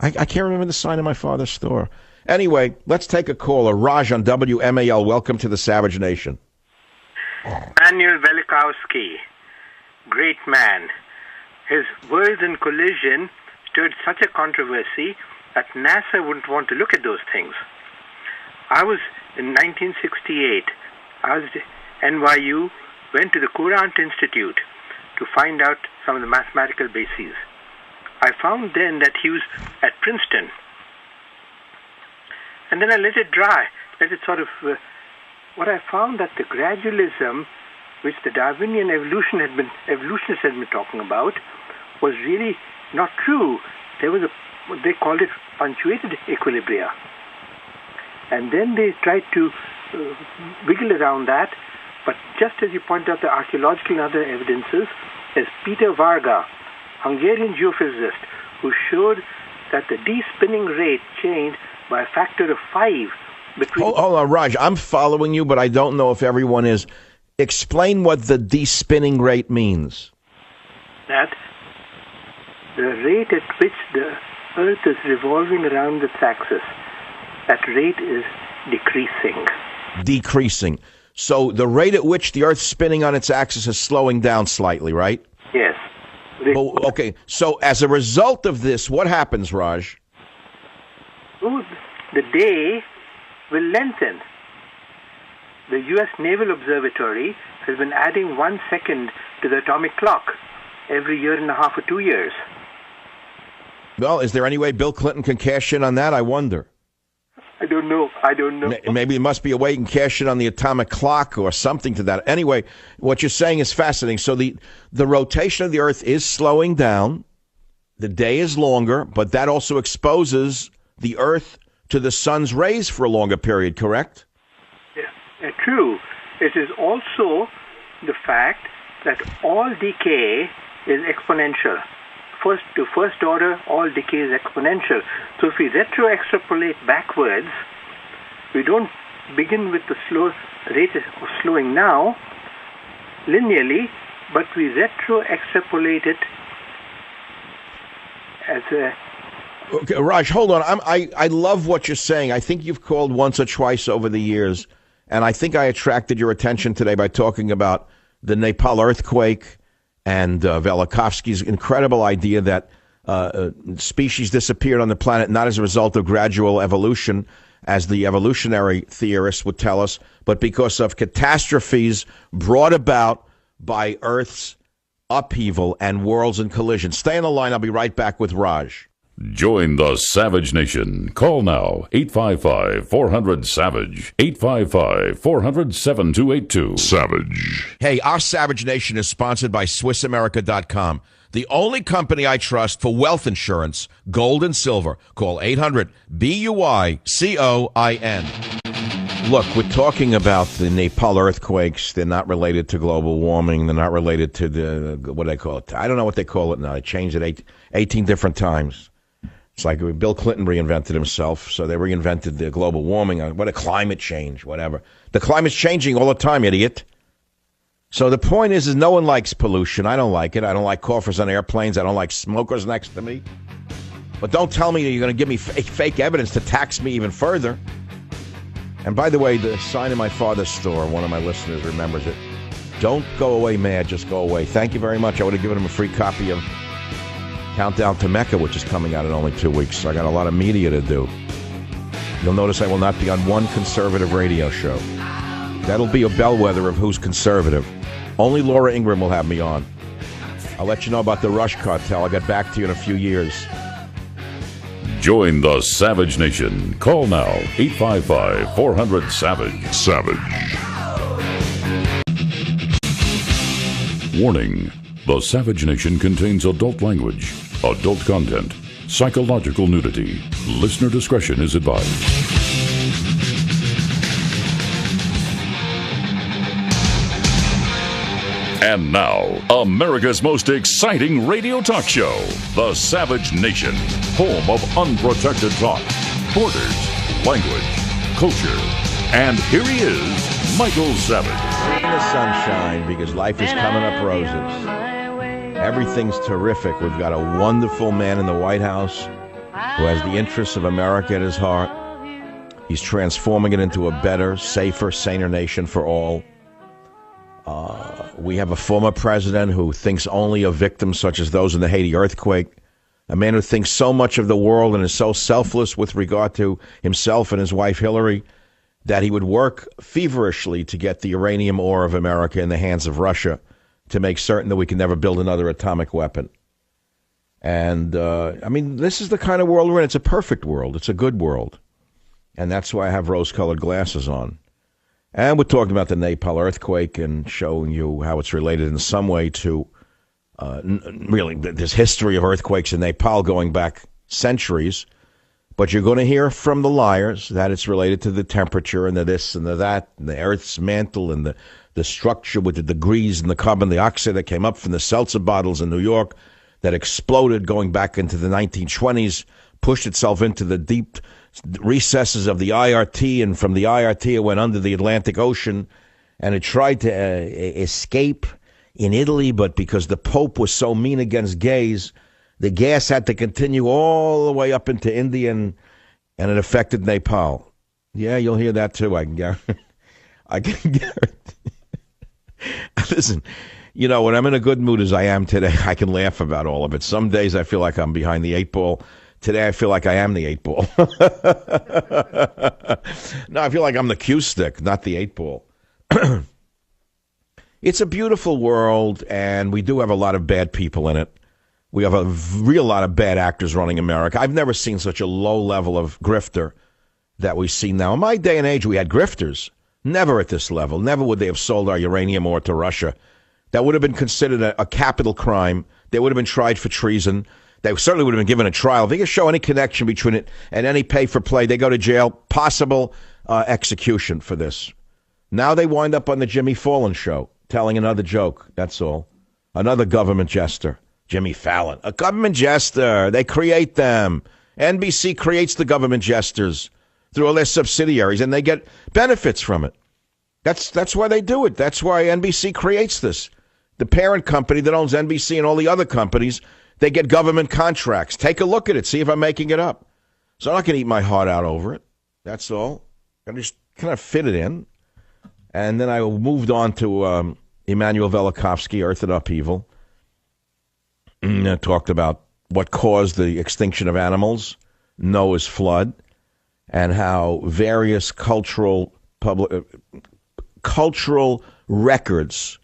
I can't remember the sign in my father's store. Anyway, let's take a caller. Raj on WMAL. Welcome to the Savage Nation. Daniel Velikovsky, great man. His words in collision stirred such a controversy that NASA wouldn't want to look at those things. I was in 1968. I was at NYU, went to the Courant Institute to find out some of the mathematical bases. I found then that he was at Princeton. And then I let it dry, let it sort of... what I found that the gradualism which the Darwinian evolutionists had been talking about was really not true. There was they called it punctuated equilibria. And then they tried to wiggle around that, but just as you point out the archaeological and other evidences, as Peter Varga, Hungarian geophysicist, who showed that the d-spinning rate changed by a factor of 5 between... Hold on, Raj, I'm following you, but I don't know if everyone is. Explain what the d-spinning rate means. That the rate at which the Earth is revolving around its axis, that rate is decreasing. Decreasing. So the rate at which the Earth's spinning on its axis is slowing down slightly, right? Yes. Okay, so as a result of this, what happens, Raj? Oh, the day will lengthen. The U.S. Naval Observatory has been adding 1 second to the atomic clock every year and a half or 2 years. Well, is there any way Bill Clinton can cash in on that? I wonder. I don't know. Maybe there must be a way you can cash in on the atomic clock or something to that. Anyway, what you're saying is fascinating. So the rotation of the Earth is slowing down. The day is longer, but that also exposes the Earth to the sun's rays for a longer period, correct? Yeah, true. It is also the fact that all decay is exponential. First order, all decay is exponential. So if we retro-extrapolate backwards, we don't begin with the slow rate of slowing now linearly, but we retro-extrapolate it as a... Okay, Raj, hold on. I love what you're saying. I think you've called once or twice over the years, and I think I attracted your attention today by talking about the Nepal earthquake and Velikovsky's incredible idea that species disappeared on the planet not as a result of gradual evolution, as the evolutionary theorists would tell us, but because of catastrophes brought about by Earth's upheaval and worlds in collision. Stay on the line. I'll be right back with Raj. Join the Savage Nation. Call now, 855-400-SAVAGE, 855-400-7282. Savage. Hey, our Savage Nation is sponsored by SwissAmerica.com, the only company I trust for wealth insurance, gold and silver. Call 800-BUICOIN. Look, we're talking about the Nepal earthquakes. They're not related to global warming. They're not related to the, what do they call it? I don't know what they call it now. They changed it 18 different times. It's like Bill Clinton reinvented himself, so they reinvented the global warming. What a climate change, whatever. The climate's changing all the time, idiot. So the point is no one likes pollution. I don't like it. I don't like coughers on airplanes. I don't like smokers next to me. But don't tell me that you're going to give me fake evidence to tax me even further. And by the way, the sign in my father's store, one of my listeners remembers it. Don't go away mad, just go away. Thank you very much. I would have given him a free copy of Countdown to Mecca, which is coming out in only 2 weeks. So I got a lot of media to do. You'll notice I will not be on one conservative radio show. That'll be a bellwether of who's conservative. Only Laura Ingraham will have me on. I'll let you know about the Rush Cartel. I'll get back to you in a few years. Join the Savage Nation. Call now, 855-400-SAVAGE. Savage. Warning. The Savage Nation contains adult language, adult content, psychological nudity. Listener discretion is advised. And now, America's most exciting radio talk show, The Savage Nation, home of unprotected talk, borders, language, culture. And here he is, Michael Savage. In the sunshine, because life is coming up roses. Everything's terrific. We've got a wonderful man in the White House. who has the interests of America at his heart. He's transforming it into a better, safer, saner nation for all. We have a former president who thinks only of victims such as those in the Haiti earthquake. A man who thinks so much of the world and is so selfless with regard to himself and his wife Hillary that he would work feverishly to get the uranium ore of America in the hands of Russia to make certain that we can never build another atomic weapon. And, this is the kind of world we're in. It's a perfect world. It's a good world. And that's why I have rose-colored glasses on. And we're talking about the Nepal earthquake and showing you how it's related in some way to, really, this history of earthquakes in Nepal going back centuries. But you're going to hear from the liars that it's related to the temperature and the this and the that and the Earth's mantle and the structure with the degrees and the carbon dioxide that came up from the seltzer bottles in New York that exploded going back into the 1920s, pushed itself into the deep recesses of the IRT, and from the IRT it went under the Atlantic Ocean, and it tried to escape in Italy, but because the Pope was so mean against gays, the gas had to continue all the way up into India, and it affected Nepal. Yeah, you'll hear that too, I can guarantee. I can guarantee. Listen, when I'm in a good mood as I am today, I can laugh about all of it. Some days I feel like I'm behind the 8 ball. Today I feel like I am the 8 ball. No, I feel like I'm the cue stick, not the 8 ball. It's a beautiful world, and we do have a lot of bad people in it. We have a real lot of bad actors running America. I've never seen such a low level of grifter that we see now. In my day and age, we had grifters. Never at this level. Never would they have sold our uranium ore to Russia. That would have been considered a capital crime. They would have been tried for treason. They certainly would have been given a trial. If they could show any connection between it and any pay-for-play, they go to jail, possible execution for this. Now they wind up on the Jimmy Fallon show, telling another joke, that's all. Another government jester, Jimmy Fallon. A government jester, they create them. NBC creates the government jesters through all their subsidiaries, and they get benefits from it. That's why they do it. That's why NBC creates this. The parent company that owns NBC and all the other companies, they get government contracts. Take a look at it. See if I'm making it up. So I'm not going to eat my heart out over it. That's all. I just kind of fit it in. And then I moved on to Immanuel Velikovsky, Earth and Upheaval. Talked about what caused the extinction of animals, Noah's flood, and how various cultural records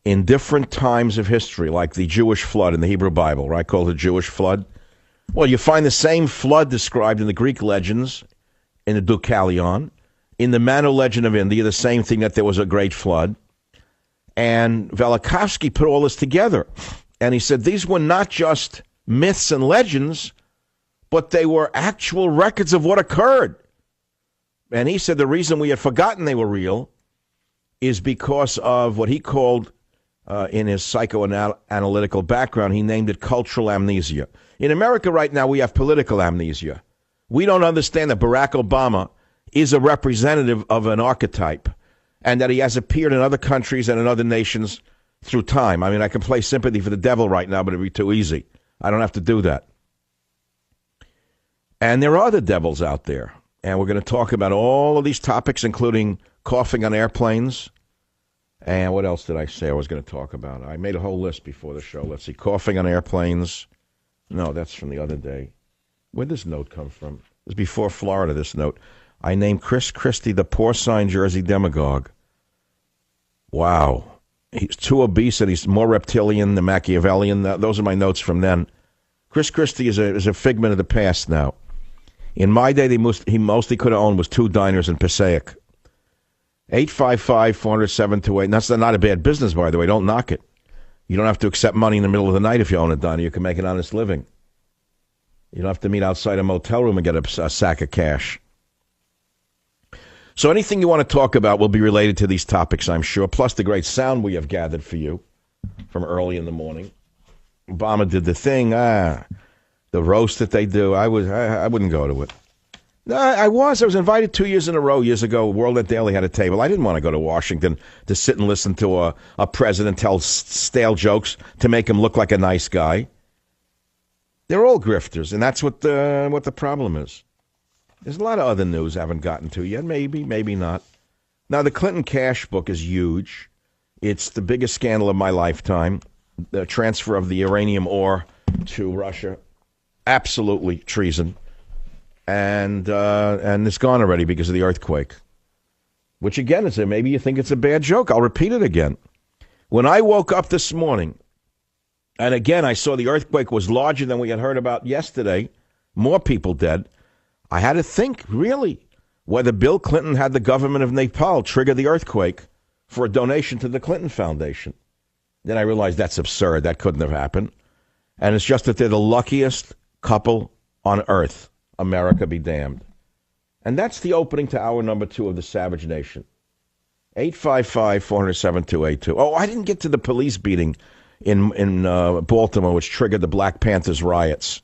in different times of history, like the Jewish flood in the Hebrew Bible, right, called the Jewish flood. Well, you find the same flood described in the Greek legends, in the Deucalion, in the Manu legend of India, the same thing, that there was a great flood. And Velikovsky put all this together, and he said these were not just myths and legends, but they were actual records of what occurred. And he said the reason we had forgotten they were real is because of what he called, in his psychoanalytical background, he named it cultural amnesia. In America right now, we have political amnesia. We don't understand that Barack Obama is a representative of an archetype and that he has appeared in other countries and in other nations through time. I mean, I can play sympathy for the devil right now, but it'd be too easy. I don't have to do that. And there are other devils out there. And we're going to talk about all of these topics, including coughing on airplanes. And what else did I say I was going to talk about? I made a whole list before the show. Let's see. Coughing on airplanes. No, that's from the other day. Where'd this note come from? It was before Florida, this note. I named Chris Christie the porcine Jersey demagogue. Wow. He's too obese and he's more reptilian than Machiavellian. Those are my notes from then. Chris Christie is a figment of the past now. In my day, he mostly could have owned was 2 diners in Passaic. 855-400-728. That's not a bad business, by the way. Don't knock it. You don't have to accept money in the middle of the night if you own a diner. You can make an honest living. You don't have to meet outside a motel room and get a sack of cash. So anything you want to talk about will be related to these topics, I'm sure, plus the great sound we have gathered for you from early in the morning. Obama did the thing. The roast that they do. I wouldn't go to it. I was invited 2 years in a row years ago. World at Daily had a table. I didn't want to go to Washington to sit and listen to a president tell stale jokes to make him look like a nice guy. They're all grifters, and that's what the problem is. There's a lot of other news I haven't gotten to yet. Maybe, maybe not. Now, the Clinton cash book is huge. It's the biggest scandal of my lifetime. The transfer of the uranium ore to Russia, absolutely treason. And it's gone already because of the earthquake. Which, again, is maybe you think it's a bad joke. I'll repeat it again. When I woke up this morning, and again, I saw the earthquake was larger than we had heard about yesterday, more people dead, I had to think, really, whether Bill Clinton had the government of Nepal trigger the earthquake for a donation to the Clinton Foundation. Then I realized that's absurd. That couldn't have happened. And it's just that they're the luckiest couple on earth. America be damned. And that's the opening to hour number 2 of the Savage Nation. 855-400-7282. Oh, I didn't get to the police beating in Baltimore, which triggered the Black Panthers riots,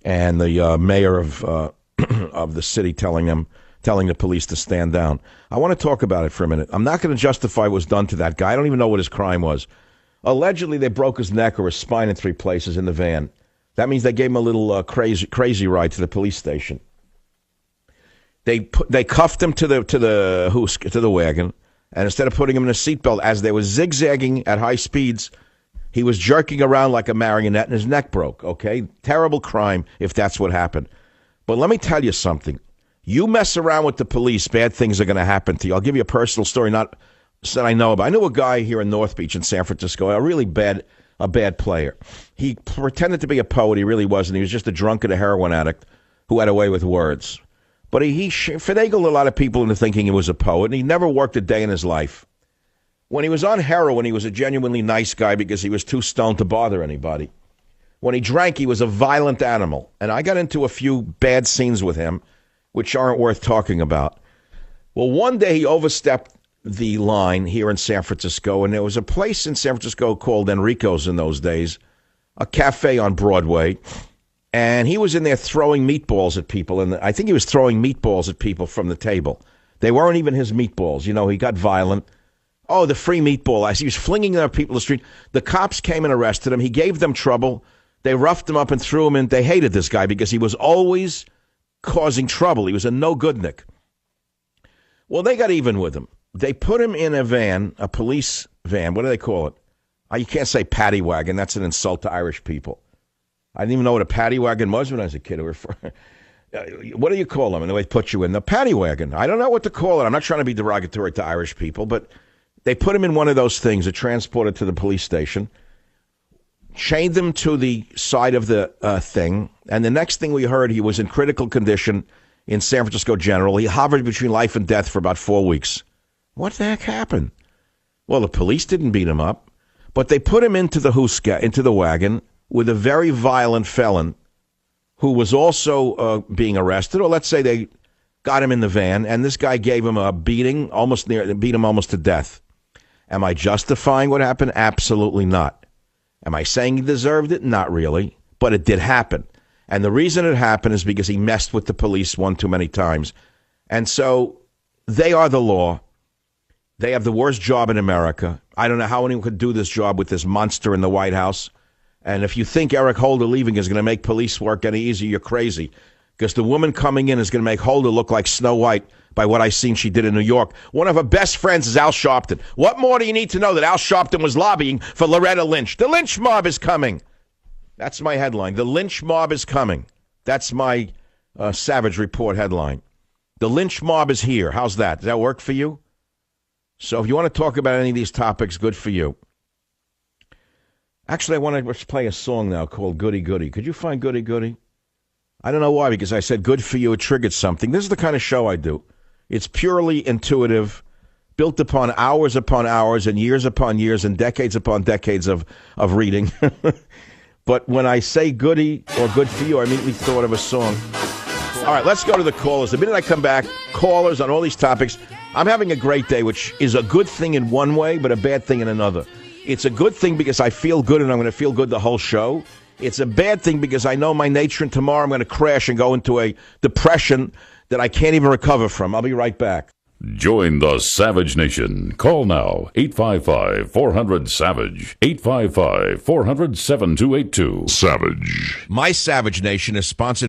and the mayor of of the city telling the police to stand down. I want to talk about it for a minute. I'm not going to justify what was done to that guy. I don't even know what his crime was. Allegedly, they broke his neck or his spine in 3 places in the van. That means they gave him a little crazy ride to the police station. They cuffed him to the wagon. And instead of putting him in a seatbelt, as they were zigzagging at high speeds, he was jerking around like a marionette and his neck broke, okay? Terrible crime if that's what happened. But let me tell you something. You mess around with the police, bad things are going to happen to you. I'll give you a personal story, not that I know about. I knew a guy here in North Beach in San Francisco, a bad player. He pretended to be a poet. He really wasn't. He was just a drunk and a heroin addict who had a way with words. But he finagled a lot of people into thinking he was a poet, and he never worked a day in his life. When he was on heroin, he was a genuinely nice guy because he was too stoned to bother anybody. When he drank, he was a violent animal. And I got into a few bad scenes with him, which aren't worth talking about. Well, one day he overstepped the line here in San Francisco, and there was a place in San Francisco called Enrico's in those days, a cafe on Broadway. And he was in there throwing meatballs at people. And I think he was throwing meatballs at people from the table. They weren't even his meatballs. You know, he got violent. Oh, the free meatball. He was flinging them at people in the street. The cops came and arrested him. He gave them trouble. They roughed him up and threw him in. They hated this guy because he was always causing trouble. He was a no-goodnik. Well, they got even with him. They put him in a van, a police van. What do they call it? You can't say paddy wagon. That's an insult to Irish people. I didn't even know what a paddy wagon was when I was a kid. What do you call them? And they put you in the paddy wagon. I don't know what to call it. I'm not trying to be derogatory to Irish people, but they put him in one of those things that transported to the police station, chained him to the side of the thing, and the next thing we heard, he was in critical condition in San Francisco General. He hovered between life and death for about 4 weeks. What the heck happened? Well, the police didn't beat him up, but they put him into the wagon with a very violent felon who was also being arrested, or let's say they got him in the van, and this guy gave him a beating, beat him almost to death. Am I justifying what happened? Absolutely not. Am I saying he deserved it? Not really, but it did happen. And the reason it happened is because he messed with the police one too many times. And so they are the law. They have the worst job in America. I don't know how anyone could do this job with this monster in the White House. And if you think Eric Holder leaving is going to make police work any easier, you're crazy. Because the woman coming in is going to make Holder look like Snow White by what I've seen she did in New York. One of her best friends is Al Sharpton. What more do you need to know that Al Sharpton was lobbying for Loretta Lynch? The lynch mob is coming. That's my headline. The lynch mob is coming. That's my Savage Report headline. The lynch mob is here. How's that? Does that work for you? So if you want to talk about any of these topics, good for you. Actually, I want to play a song now called Goody Goody. Could you find Goody Goody? I don't know why, because I said good for you. It triggered something. This is the kind of show I do. It's purely intuitive, built upon hours and years upon years and decades upon decades of reading. But when I say goody or good for you, I immediately thought of a song. All right, let's go to the callers. The minute I come back, callers on all these topics. I'm having a great day, which is a good thing in one way, but a bad thing in another. It's a good thing because I feel good and I'm going to feel good the whole show. It's a bad thing because I know my nature and tomorrow I'm going to crash and go into a depression that I can't even recover from. I'll be right back. Join the Savage Nation. Call now, 855-400-SAVAGE, 855-400-7282. Savage. My Savage Nation is sponsored